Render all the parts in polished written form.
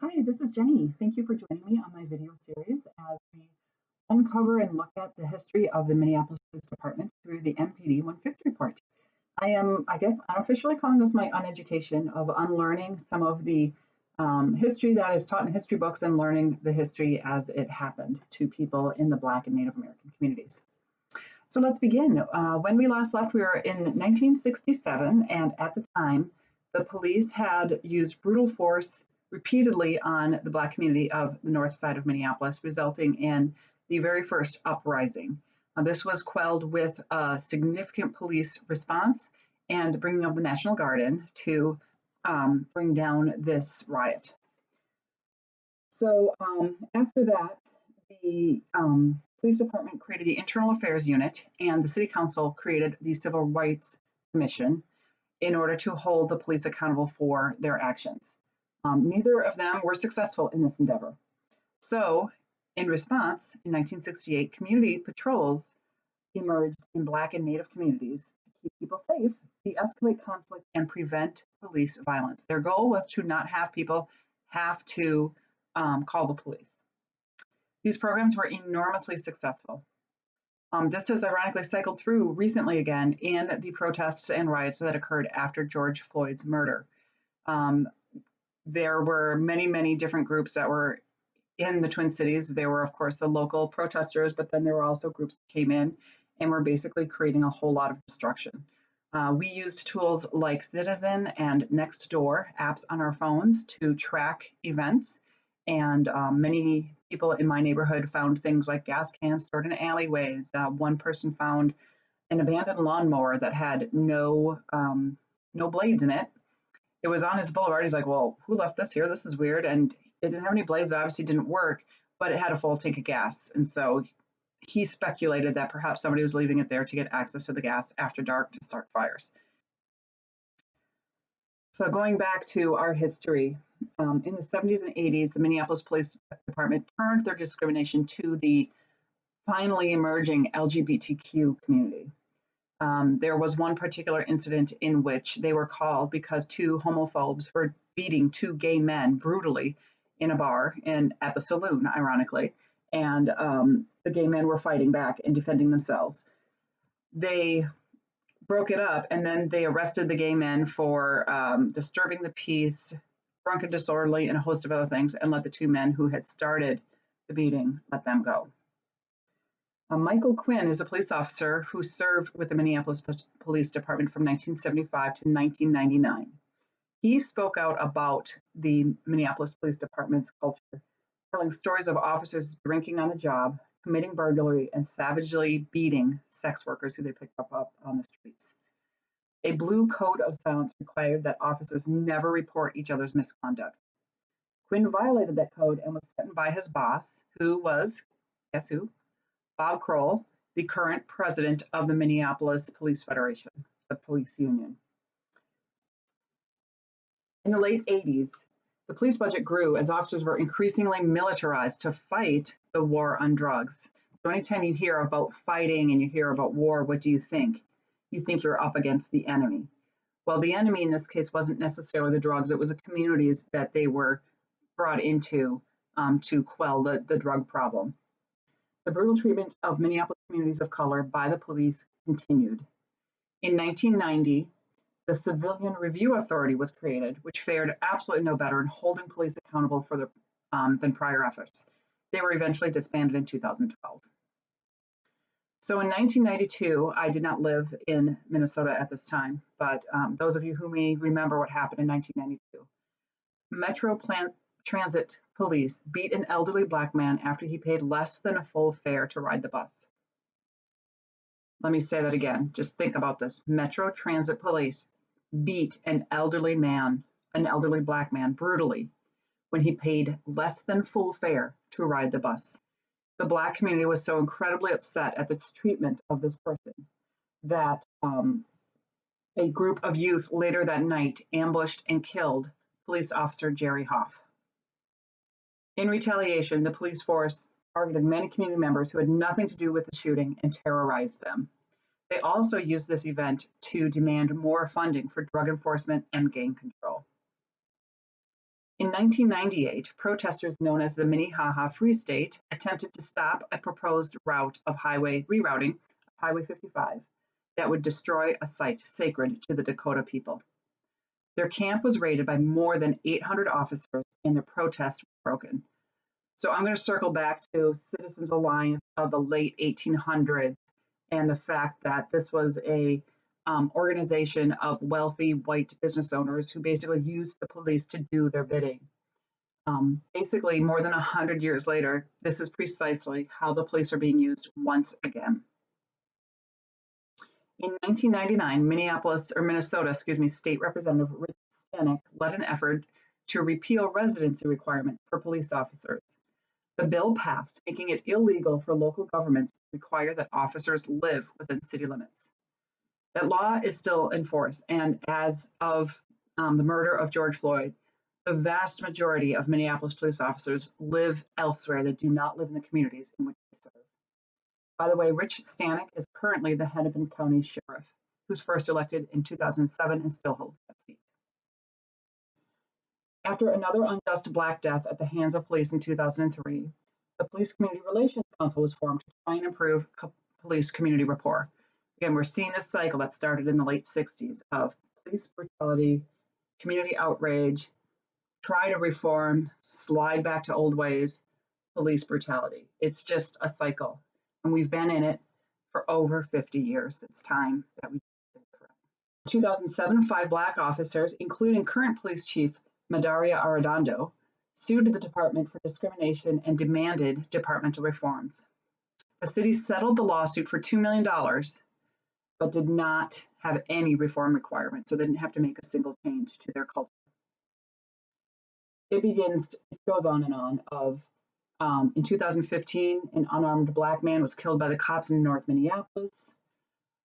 Hi, this is Jenny. Thank you for joining me on my video series as we uncover and look at the history of the Minneapolis Police Department through the MPD150 report. I guess, unofficially calling this my uneducation of unlearning some of the history that is taught in history books and learning the history as it happened to people in the Black and Native American communities. So let's begin. When we last left, we were in 1967, and at the time, the police had used brutal force repeatedly on the Black community of the north side of Minneapolis, resulting in the very first uprising. This was quelled with a significant police response and bringing of the National Guard in to bring down this riot. So after that, the police department created the Internal Affairs Unit, and the City Council created the Civil Rights Commission in order to hold the police accountable for their actions. Neither of them were successful in this endeavor. So, in response, in 1968, community patrols emerged in Black and Native communities to keep people safe, de-escalate conflict, and prevent police violence. Their goal was to not have people have to call the police. These programs were enormously successful. This has ironically cycled through recently again in the protests and riots that occurred after George Floyd's murder. There were many, many different groups that were in the Twin Cities. There were, of course, the local protesters, but then there were also groups that came in and were basically creating a whole lot of destruction. We used tools like Citizen and Nextdoor apps on our phones to track events, and many people in my neighborhood found things like gas cans stored in alleyways. One person found an abandoned lawnmower that had no blades in it. It was on his boulevard. He's like, well, who left this here? This is weird. And it didn't have any blades. It obviously didn't work, but it had a full tank of gas. And so he speculated that perhaps somebody was leaving it there to get access to the gas after dark to start fires. So going back to our history, in the 70s and 80s, the Minneapolis Police Department turned their discrimination to the finally emerging LGBTQ community. There was one particular incident in which they were called because two homophobes were beating two gay men brutally in a bar and at the saloon, ironically, and the gay men were fighting back and defending themselves. They broke it up, and then they arrested the gay men for disturbing the peace, drunk and disorderly, and a host of other things, and let the two men who had started the beating, let them go. Michael Quinn is a police officer who served with the Minneapolis Police Department from 1975 to 1999. He spoke out about the Minneapolis Police Department's culture, telling stories of officers drinking on the job, committing burglary, and savagely beating sex workers who they picked up on the streets. A blue code of silence required that officers never report each other's misconduct. Quinn violated that code and was threatened by his boss, who was, guess who? Bob Kroll, the current president of the Minneapolis Police Federation, the police union. In the late 80s, the police budget grew as officers were increasingly militarized to fight the war on drugs. So anytime you hear about fighting and you hear about war, what do you think? You think you're up against the enemy. Well, the enemy in this case wasn't necessarily the drugs, it was the communities that they were brought into to quell the drug problem. The brutal treatment of Minneapolis communities of color by the police continued. In 1990, the Civilian Review Authority was created, which fared absolutely no better in holding police accountable for than prior efforts. They were eventually disbanded in 2012. So in 1992, I did not live in Minnesota at this time, but those of you who may remember what happened in 1992. Metro Transit police beat an elderly Black man after he paid less than a full fare to ride the bus. Let me say that again. Just think about this. Metro Transit police beat an elderly Black man, brutally when he paid less than full fare to ride the bus. The Black community was so incredibly upset at the treatment of this person that a group of youth later that night ambushed and killed police officer Jerry Hoff. In retaliation, the police force targeted many community members who had nothing to do with the shooting and terrorized them. They also used this event to demand more funding for drug enforcement and gang control. In 1998, protesters known as the Minnehaha Free State attempted to stop a proposed route of rerouting Highway 55 that would destroy a site sacred to the Dakota people. Their camp was raided by more than 800 officers and their protest was broken. So I'm going to circle back to Citizens Alliance of the late 1800s and the fact that this was a organization of wealthy white business owners who basically used the police to do their bidding. Basically, more than 100 years later, this is precisely how the police are being used once again. In 1999, Minnesota, State Representative Rich Stanek led an effort to repeal residency requirement for police officers. The bill passed, making it illegal for local governments to require that officers live within city limits. That law is still in force, and as of the murder of George Floyd, the vast majority of Minneapolis police officers live elsewhere. They do not live in the communities in which they serve. By the way, Rich Stanek is currently the Hennepin County Sheriff, who's first elected in 2007 and still holds that seat. After another unjust Black death at the hands of police in 2003, the Police Community Relations Council was formed to try and improve police community rapport. Again, we're seeing this cycle that started in the late 60s of police brutality, community outrage, try to reform, slide back to old ways, police brutality. It's just a cycle, and we've been in it for over 50 years. It's time that we do something different. In 2007, 5 Black officers, including current police chief Madaria Arredondo, sued the department for discrimination and demanded departmental reforms. The city settled the lawsuit for $2 million, but did not have any reform requirements, so they didn't have to make a single change to their culture. It goes on and on of, in 2015, an unarmed Black man was killed by the cops in North Minneapolis.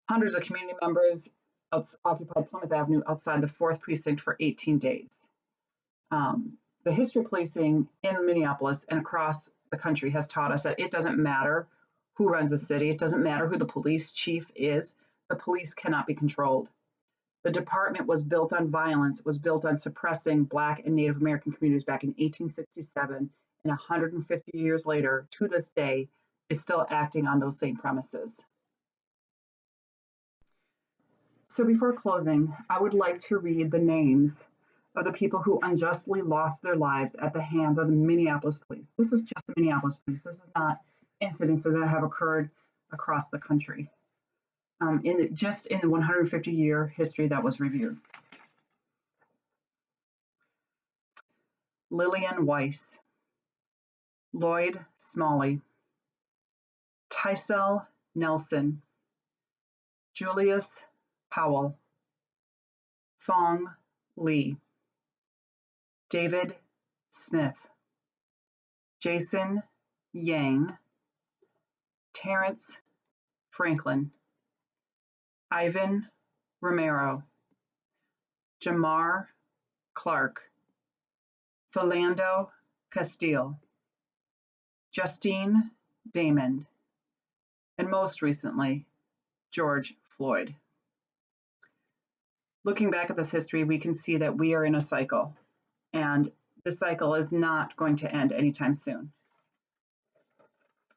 Hundreds of community members occupied Plymouth Avenue outside the 4th precinct for 18 days. The history of policing in Minneapolis and across the country has taught us that it doesn't matter who runs the city. It doesn't matter who the police chief is. The police cannot be controlled. The department was built on violence, was built on suppressing Black and Native American communities back in 1867, and 150 years later, to this day, is still acting on those same premises. So before closing, I would like to read the names of the people who unjustly lost their lives at the hands of the Minneapolis police. This is just the Minneapolis police. This is not incidences that have occurred across the country. In the 150-year history that was reviewed. Lillian Weiss, Lloyd Smalley, Tysel Nelson, Julius Powell, Fong Lee, David Smith, Jason Yang, Terrence Franklin, Ivan Romero, Jamar Clark, Philando Castile, Justine Damond, and most recently, George Floyd. Looking back at this history, we can see that we are in a cycle, and this cycle is not going to end anytime soon.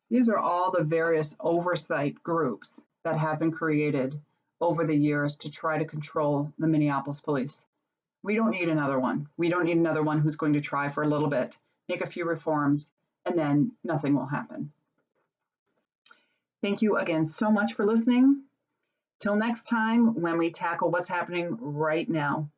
These are all the various oversight groups that have been created over the years to try to control the Minneapolis police. We don't need another one. We don't need another one who's going to try for a little bit, make a few reforms, and then nothing will happen. Thank you again so much for listening. Till next time, when we tackle what's happening right now.